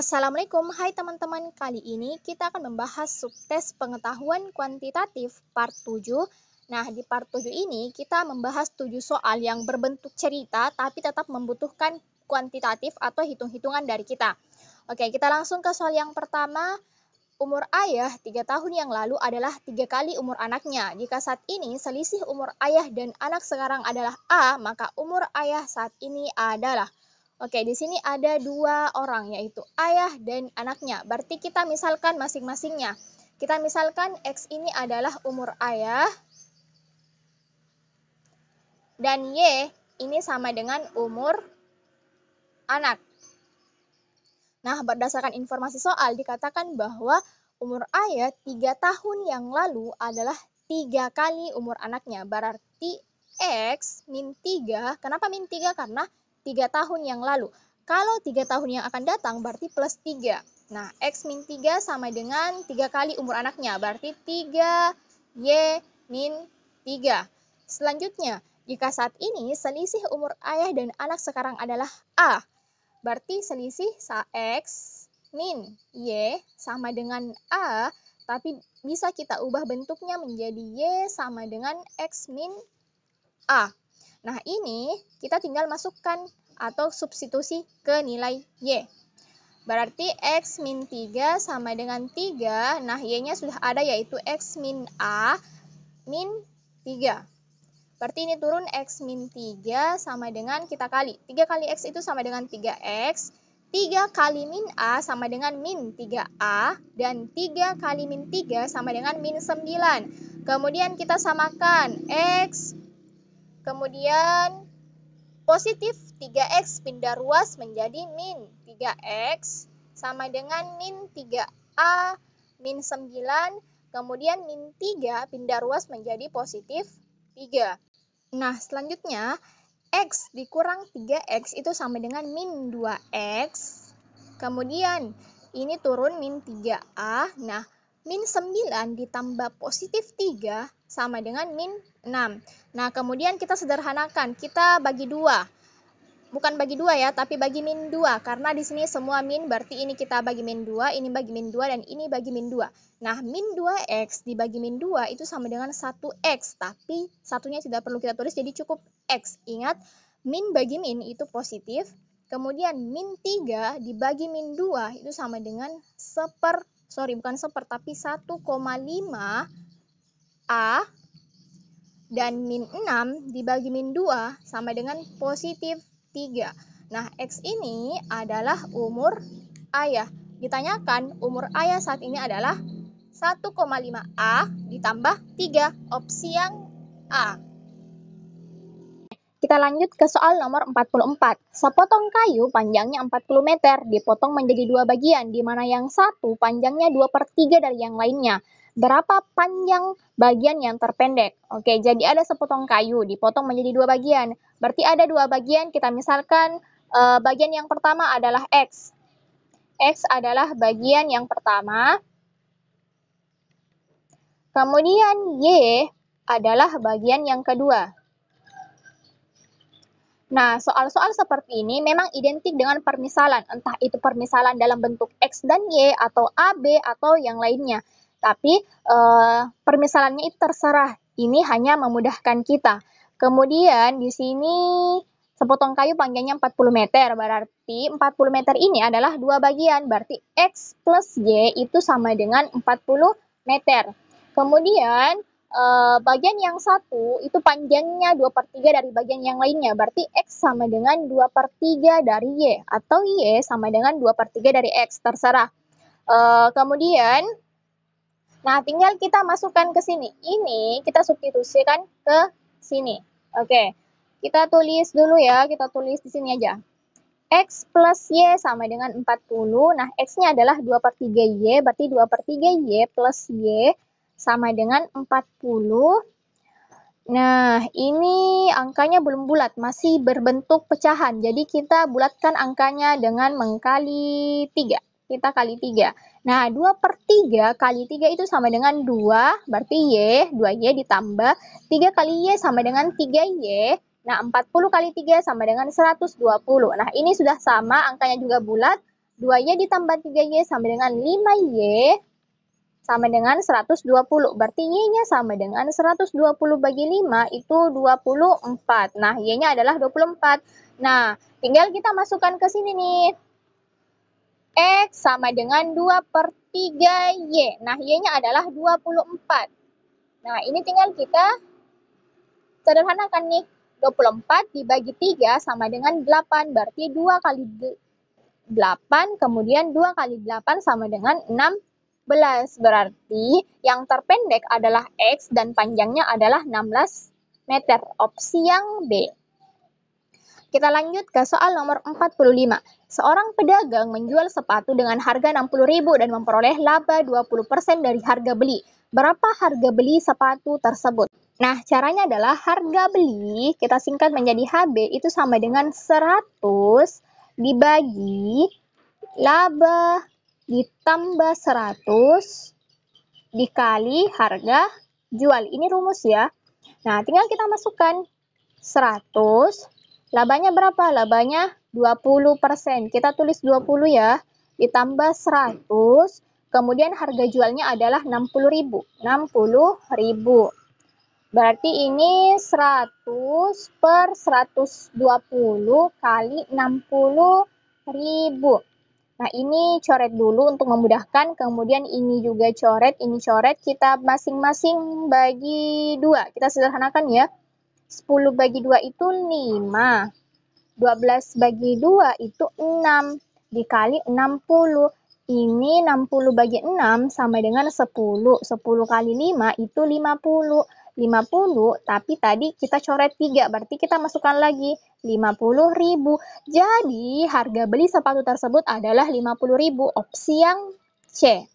Assalamualaikum, hai teman-teman. Kali ini kita akan membahas subtes pengetahuan kuantitatif part 7. Nah, di part 7 ini kita membahas 7 soal yang berbentuk cerita tapi tetap membutuhkan kuantitatif atau hitung-hitungan dari kita. Oke, kita langsung ke soal yang pertama. Umur ayah 3 tahun yang lalu adalah 3 kali umur anaknya. Jika saat ini selisih umur ayah dan anak sekarang adalah A, maka umur ayah saat ini adalah. Oke, di sini ada dua orang, yaitu ayah dan anaknya. Berarti kita misalkan masing-masingnya. Kita misalkan X ini adalah umur ayah, dan Y ini sama dengan umur anak. Nah, berdasarkan informasi soal, dikatakan bahwa umur ayah 3 tahun yang lalu adalah 3 kali umur anaknya. Berarti X min 3, kenapa min 3? Karena 3 tahun yang lalu. Kalau 3 tahun yang akan datang berarti plus 3. Nah, X min 3 sama dengan 3 kali umur anaknya. Berarti 3 Y min 3. Selanjutnya, jika saat ini selisih umur ayah dan anak sekarang adalah A, berarti selisih X min Y sama dengan A, tapi bisa kita ubah bentuknya menjadi Y sama dengan X min A. Nah, ini kita tinggal masukkan atau substitusi ke nilai Y. Berarti X min 3 sama dengan 3. Nah, Y-nya sudah ada, yaitu X min A min 3. Berarti ini turun X min 3 sama dengan kita kali. 3 kali X itu sama dengan 3X. 3 kali min A sama dengan min 3A. Dan 3 kali min 3 sama dengan min 9. Kemudian kita samakan X. Kemudian positif 3X pindah ruas menjadi min 3X sama dengan min 3A min 9. Kemudian min 3 pindah ruas menjadi positif 3. Nah, selanjutnya X dikurang 3X itu sama dengan min 2X. Kemudian ini turun min 3A. Nah, min 9 ditambah positif 3 sama dengan min 6. Nah, kemudian kita sederhanakan. Kita bagi 2. Bukan bagi 2 ya, tapi bagi min 2. Karena di sini semua min, berarti ini kita bagi min 2, ini bagi min 2, dan ini bagi min 2. Nah, min 2X dibagi min 2 itu sama dengan 1X. Tapi satunya tidak perlu kita tulis, jadi cukup X. Ingat, min bagi min itu positif. Kemudian min 3 dibagi min 2 itu sama dengan 1,5 A, dan min 6 dibagi min 2 sama dengan positif 3. Nah, X ini adalah umur ayah. Ditanyakan umur ayah saat ini adalah 1,5A ditambah 3, opsi yang A. Kita lanjut ke soal nomor 44. Sepotong kayu panjangnya 40 meter dipotong menjadi 2 bagian, di mana yang satu panjangnya 2/3 dari yang lainnya. Berapa panjang bagian yang terpendek? Oke, jadi ada sepotong kayu dipotong menjadi 2 bagian. Berarti ada 2 bagian, kita misalkan bagian yang pertama adalah X. X adalah bagian yang pertama. Kemudian Y adalah bagian yang kedua. Nah, soal-soal seperti ini memang identik dengan permisalan, entah itu permisalan dalam bentuk X dan Y, atau A, B, atau yang lainnya. Tapi permisalannya itu terserah, ini hanya memudahkan kita. Kemudian di sini sepotong kayu panjangnya 40 meter, berarti 40 meter ini adalah 2 bagian, berarti X plus Y itu sama dengan 40 meter. Kemudian bagian yang satu itu panjangnya 2/3 dari bagian yang lainnya, berarti X sama dengan 2/3 dari Y, atau Y sama dengan 2/3 dari X, terserah. Kemudian, nah tinggal kita masukkan ke sini, ini kita substitusikan ke sini. Oke, kita tulis dulu ya, kita tulis di sini aja. X plus Y sama dengan 40, nah X-nya adalah 2/3 Y, berarti 2/3 Y plus Y sama dengan 40. Nah, ini angkanya belum bulat, masih berbentuk pecahan. Jadi kita bulatkan angkanya dengan mengkali 3. Kita kali 3. Nah, 2/3 kali 3 itu sama dengan 2, berarti Y, 2Y ditambah 3 kali Y sama dengan 3Y. Nah, 40 kali 3 sama dengan 120. Nah, ini sudah sama, angkanya juga bulat. 2Y ditambah 3Y sama dengan 5Y sama dengan 120. Berarti Y-nya sama dengan 120 bagi 5 itu 24. Nah, Y-nya adalah 24. Nah, tinggal kita masukkan ke sini nih. X sama dengan 2/3Y. Nah, Y-nya adalah 24. Nah, ini tinggal kita sederhanakan nih. 24 dibagi 3 sama dengan 8. Berarti 2 kali 8, kemudian 2 kali 8 sama dengan 16. Berarti yang terpendek adalah X dan panjangnya adalah 16 meter. Opsi yang B. Kita lanjut ke soal nomor 45. Seorang pedagang menjual sepatu dengan harga 60.000 dan memperoleh laba 20% dari harga beli. Berapa harga beli sepatu tersebut? Nah, caranya adalah harga beli, kita singkat menjadi HB, itu sama dengan 100 dibagi laba ditambah 100 dikali harga jual. Ini rumus ya. Nah, tinggal kita masukkan 100. Labanya berapa? Labanya 20%. Kita tulis 20 ya. Ditambah 100. Kemudian harga jualnya adalah 60.000. 60.000. Berarti ini 100 per 120 kali 60.000. Nah, ini coret dulu untuk memudahkan. Kemudian ini juga coret, ini coret. Kita masing-masing bagi 2. Kita sederhanakan ya. 10 bagi 2 itu 5. 12 bagi 2 itu 6. Dikali 60. Ini 60 bagi 6 sama dengan 10. 10 kali 5 itu 50. 50, tapi tadi kita coret 3. Berarti kita masukkan lagi 50.000. Jadi, harga beli sepatu tersebut adalah 50.000. Opsi yang C.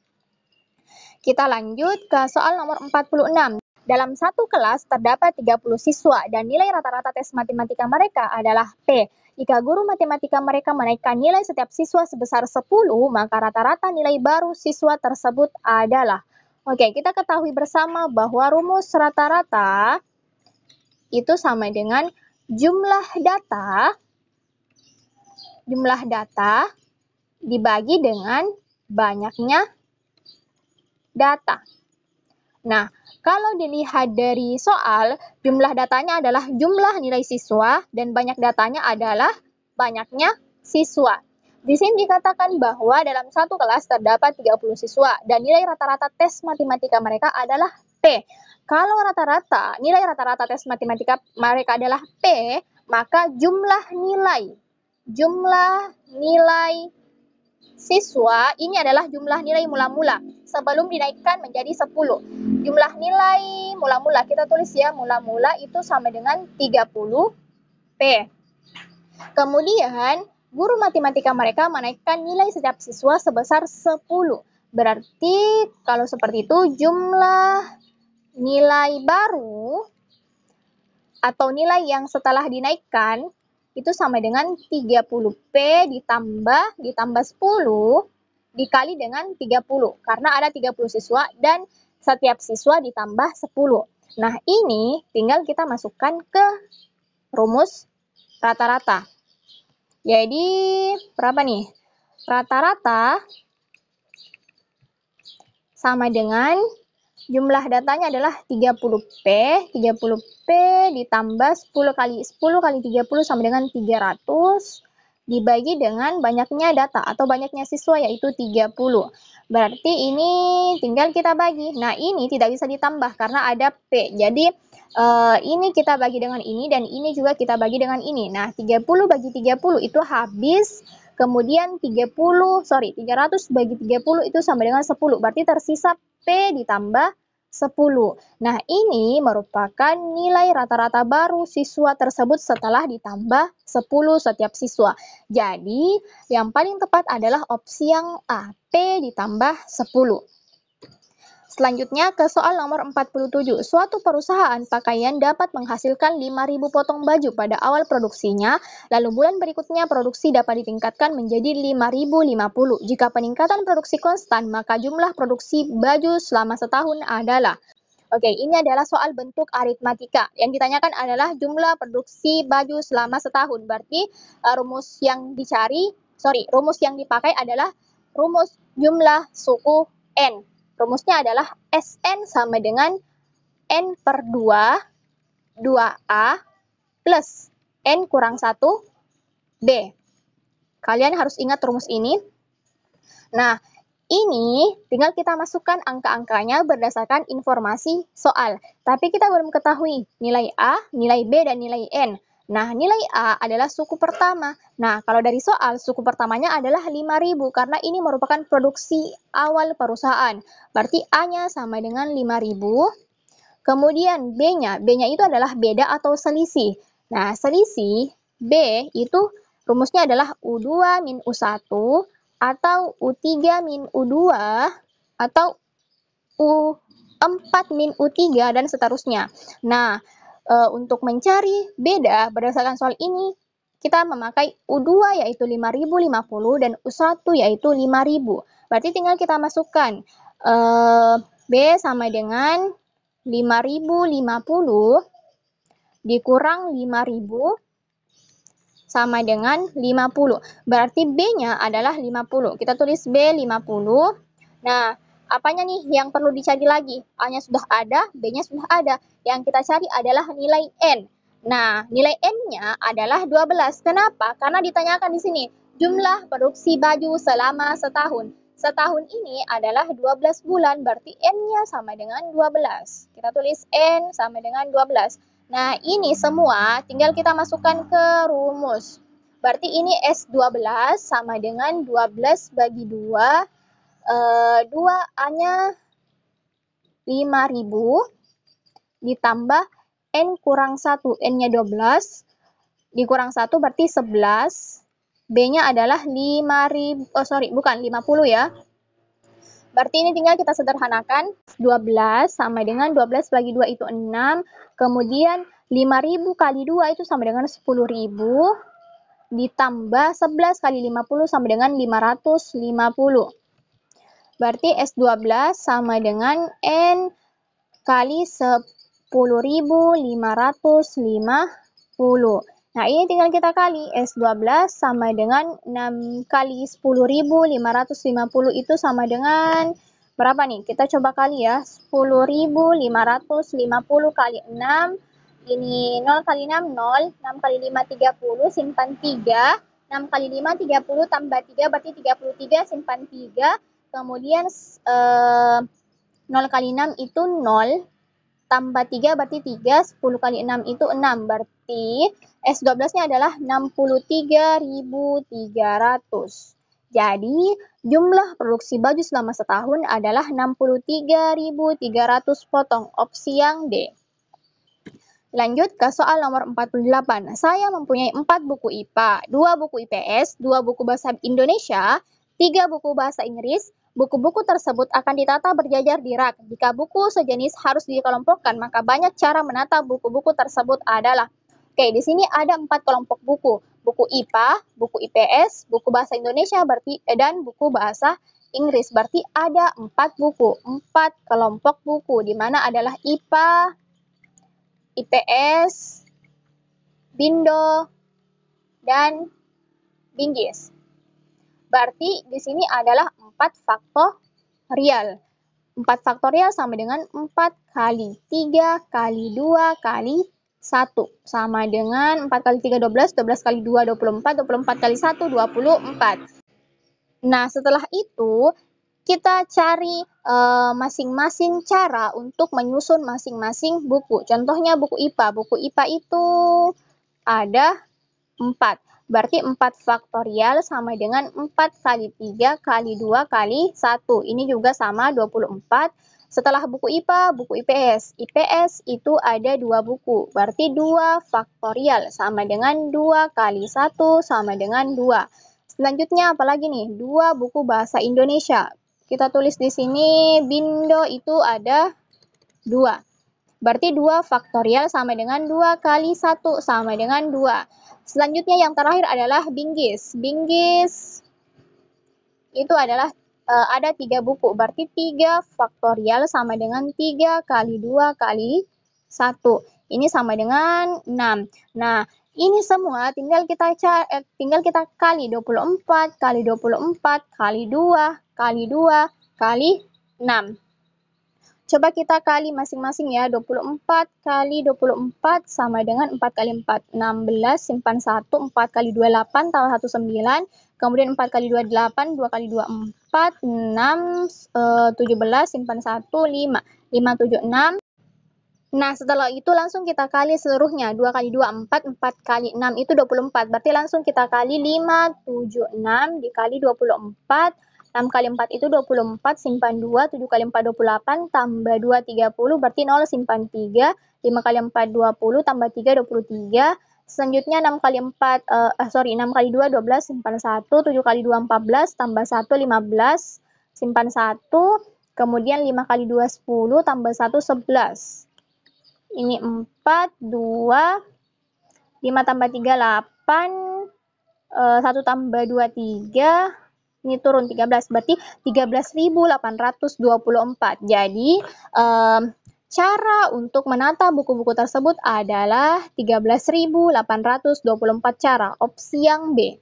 Kita lanjut ke soal nomor 46. Dalam satu kelas terdapat 30 siswa dan nilai rata-rata tes matematika mereka adalah P. Jika guru matematika mereka menaikkan nilai setiap siswa sebesar 10, maka rata-rata nilai baru siswa tersebut adalah. Oke, kita ketahui bersama bahwa rumus rata-rata itu sama dengan jumlah data dibagi dengan banyaknya data. Nah, kalau dilihat dari soal, jumlah datanya adalah jumlah nilai siswa dan banyak datanya adalah banyaknya siswa. Di sini dikatakan bahwa dalam satu kelas terdapat 30 siswa dan nilai rata-rata tes matematika mereka adalah P. Kalau nilai rata-rata tes matematika mereka adalah P, maka jumlah nilai siswa ini adalah jumlah nilai mula-mula sebelum dinaikkan menjadi 10. Jumlah nilai mula-mula, kita tulis ya, mula-mula itu sama dengan 30 P. Kemudian, guru matematika mereka menaikkan nilai setiap siswa sebesar 10. Berarti, kalau seperti itu, jumlah nilai baru atau nilai yang setelah dinaikkan itu sama dengan 30P ditambah 10 dikali dengan 30. Karena ada 30 siswa dan setiap siswa ditambah 10. Nah, ini tinggal kita masukkan ke rumus rata-rata. Jadi, berapa nih? Rata-rata sama dengan jumlah datanya adalah 30P. 30P ditambah 10 kali 30 sama dengan 300 dibagi dengan banyaknya data atau banyaknya siswa yaitu 30. Berarti ini tinggal kita bagi. Nah, ini tidak bisa ditambah karena ada P. Jadi, ini kita bagi dengan ini dan ini juga kita bagi dengan ini. Nah, 30 bagi 30 itu habis. Kemudian 300 bagi 30 itu sama dengan 10. Berarti tersisa P ditambah 10. Nah, ini merupakan nilai rata-rata baru siswa tersebut setelah ditambah 10 setiap siswa. Jadi, yang paling tepat adalah opsi yang A, P ditambah 10. Selanjutnya ke soal nomor 47. Suatu perusahaan pakaian dapat menghasilkan 5.000 potong baju pada awal produksinya, lalu bulan berikutnya produksi dapat ditingkatkan menjadi 5.050. Jika peningkatan produksi konstan, maka jumlah produksi baju selama setahun adalah. Oke, ini adalah soal bentuk aritmatika. Yang ditanyakan adalah jumlah produksi baju selama setahun. Berarti rumus yang dicari rumus yang dipakai adalah rumus jumlah suku N. Rumusnya adalah Sn sama dengan N per 2, 2A plus N kurang 1, B. Kalian harus ingat rumus ini. Nah, ini tinggal kita masukkan angka-angkanya berdasarkan informasi soal. Tapi kita belum ketahui nilai A, nilai B, dan nilai N. Nah, nilai A adalah suku pertama. Nah, kalau dari soal, suku pertamanya adalah 5.000 karena ini merupakan produksi awal perusahaan. Berarti A-nya sama dengan 5.000. Kemudian B-nya itu adalah beda atau selisih. Nah, selisih B itu rumusnya adalah U2 min U1 atau U3 min U2 atau U4 min U3 dan seterusnya. Nah, untuk mencari beda berdasarkan soal ini, kita memakai U2 yaitu 5.050 dan U1 yaitu 5.000. Berarti tinggal kita masukkan B sama dengan 5.050 dikurang 5.000 sama dengan 50. Berarti B-nya adalah 50. Kita tulis B 50. Nah, apanya nih yang perlu dicari lagi? A-nya sudah ada, B-nya sudah ada. Yang kita cari adalah nilai N. Nah, nilai N-nya adalah 12. Kenapa? Karena ditanyakan di sini jumlah produksi baju selama setahun. Setahun ini adalah 12 bulan, berarti N-nya sama dengan 12. Kita tulis N sama dengan 12. Nah, ini semua tinggal kita masukkan ke rumus. Berarti ini S12 sama dengan 12 bagi 2. 2A-nya 5.000 ditambah N kurang 1. N-nya 12 dikurang 1 berarti 11. B-nya adalah 50 ya. Berarti ini tinggal kita sederhanakan. 12 sama dengan 12 bagi 2 itu 6. Kemudian 5.000 kali 2 itu sama dengan 10.000. Ditambah 11 kali 50 sama dengan 550. Berarti S12 sama dengan N kali 10.550. Nah, ini tinggal kita kali. S12 sama dengan 6 kali 10.550 itu sama dengan berapa nih? Kita coba kali ya. 10.550 kali 6. Ini 0 kali 6, 0. 6 kali 5, 30. Simpan 3. 6 kali 5, 30 tambah 3 berarti 33. Simpan 3. Kemudian 0 kali 6 itu 0. Tambah 3 berarti 3, 10 kali 6 itu 6, berarti S12-nya adalah 63.300. Jadi, jumlah produksi baju selama setahun adalah 63.300 potong, opsi yang D. Lanjut ke soal nomor 48. Saya mempunyai 4 buku IPA, 2 buku IPS, 2 buku bahasa Indonesia, 3 buku bahasa Inggris. Buku-buku tersebut akan ditata berjajar di rak. Jika buku sejenis harus dikelompokkan, maka banyak cara menata buku-buku tersebut adalah. Oke, di sini ada 4 kelompok buku. Buku IPA, buku IPS, buku bahasa Indonesia dan buku bahasa Inggris. Berarti ada 4 buku, 4 kelompok buku, di mana adalah IPA, IPS, Bindo, dan Binggis. Berarti di sini adalah 4 faktorial. 4 faktorial sama dengan 4 kali 3 kali 2 kali 1. Sama dengan 4 kali 3, 12, 12 kali 2, 24, 24 kali 1, 24. Nah, setelah itu kita cari masing-masing cara untuk menyusun masing-masing buku. Contohnya buku IPA. Buku IPA itu ada 4. Berarti 4 faktorial sama dengan 4 kali 3 kali 2 kali 1. Ini juga sama 24. Setelah buku IPA, buku IPS. IPS itu ada 2 buku. Berarti 2 faktorial sama dengan 2 kali 1 sama dengan 2. Selanjutnya apalagi nih? 2 buku bahasa Indonesia. Kita tulis di sini Bindo itu ada 2. Berarti 2 faktorial sama dengan 2 kali 1 sama dengan 2. Selanjutnya yang terakhir adalah Binggis. Binggis itu adalah ada 3 buku. Berarti 3 faktorial sama dengan 3 kali 2 kali 1. Ini sama dengan 6. Nah, Ini semua tinggal kita kali 24 kali 24 kali 2 kali 2 kali 6. Coba kita kali masing-masing ya. 24 kali 24 sama dengan 4 kali 4. 16, simpan 1, 4 kali 2, 8, tambah 1, 9. Kemudian 4 kali 2, 8, 2 kali 2, 4, 6, 17, simpan 1, 5. 5, 7, 6. Nah, setelah itu langsung kita kali seluruhnya. 2 kali 2, 4, 4 kali 6 itu 24. Berarti langsung kita kali 5, 7, 6 dikali 24. 6 kali 4 itu 24, simpan 2, 7 kali 4, 28, tambah 2, 30, berarti 0, simpan 3, 5 kali 4, 20, tambah 3, 23. Selanjutnya 6 kali 4, 6 kali 2, 12, simpan 1, 7 kali 2, 14, tambah 1, 15, simpan 1, kemudian 5 kali 2, 10, tambah 1, 11. Ini 4, 2, 5 tambah 3, 8, 1 tambah 2, 3, ini turun 13, berarti 13.824. Jadi, cara untuk menata buku-buku tersebut adalah 13.824 cara, opsi yang B.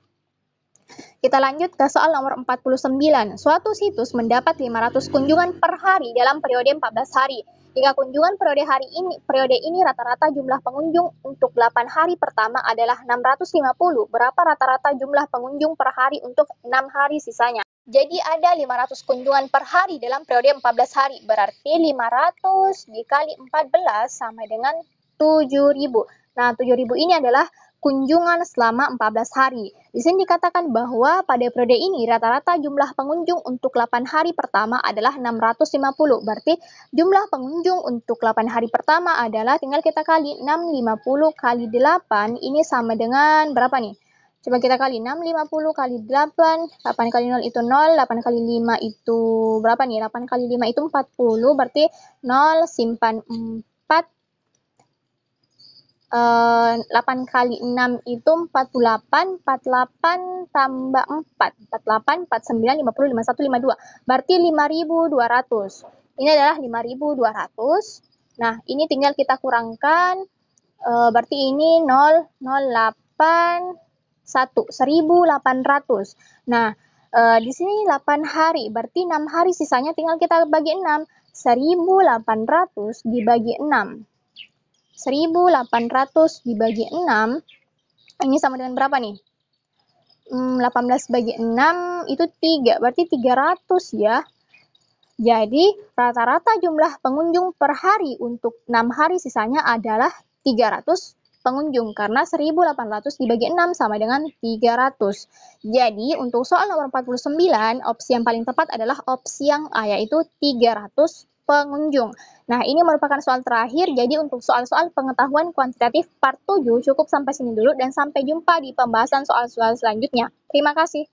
Kita lanjut ke soal nomor 49. Suatu situs mendapat 500 kunjungan per hari dalam periode 14 hari. Jika kunjungan periode ini rata-rata jumlah pengunjung untuk 8 hari pertama adalah 650. Berapa rata-rata jumlah pengunjung per hari untuk 6 hari sisanya? Jadi ada 500 kunjungan per hari dalam periode 14 hari. Berarti 500 dikali 14 sama dengan 7.000. Nah, 7.000 ini adalah kunjungan selama 14 hari. Di sini dikatakan bahwa pada periode ini rata-rata jumlah pengunjung untuk 8 hari pertama adalah 650. Berarti jumlah pengunjung untuk 8 hari pertama adalah tinggal kita kali 650 kali 8 ini sama dengan berapa nih? Coba kita kali 650 kali 8, 8 kali 0 itu 0, 8 kali 5 itu berapa nih? 8 kali 5 itu 40, berarti 0, simpan 4, 8 kali 6 itu 48, 48 tambah 4, 48, 49, 50, 51, 52. Berarti 5.200. Ini adalah 5.200. Nah, ini tinggal kita kurangkan, berarti ini 0, 0, 8, 1, 1.800. Nah, di sini 8 hari, berarti 6 hari sisanya tinggal kita bagi 6. 1.800 dibagi 6. 1.800 dibagi 6, ini sama dengan berapa nih? 18 bagi 6 itu 3, berarti 300 ya. Jadi, rata-rata jumlah pengunjung per hari untuk 6 hari sisanya adalah 300 pengunjung, karena 1.800 dibagi 6 sama dengan 300. Jadi, untuk soal nomor 49, opsi yang paling tepat adalah opsi yang A, yaitu 300 pengunjung. Nah, ini merupakan soal terakhir, jadi untuk soal-soal pengetahuan kuantitatif part 7 cukup sampai sini dulu, dan sampai jumpa di pembahasan soal-soal selanjutnya. Terima kasih.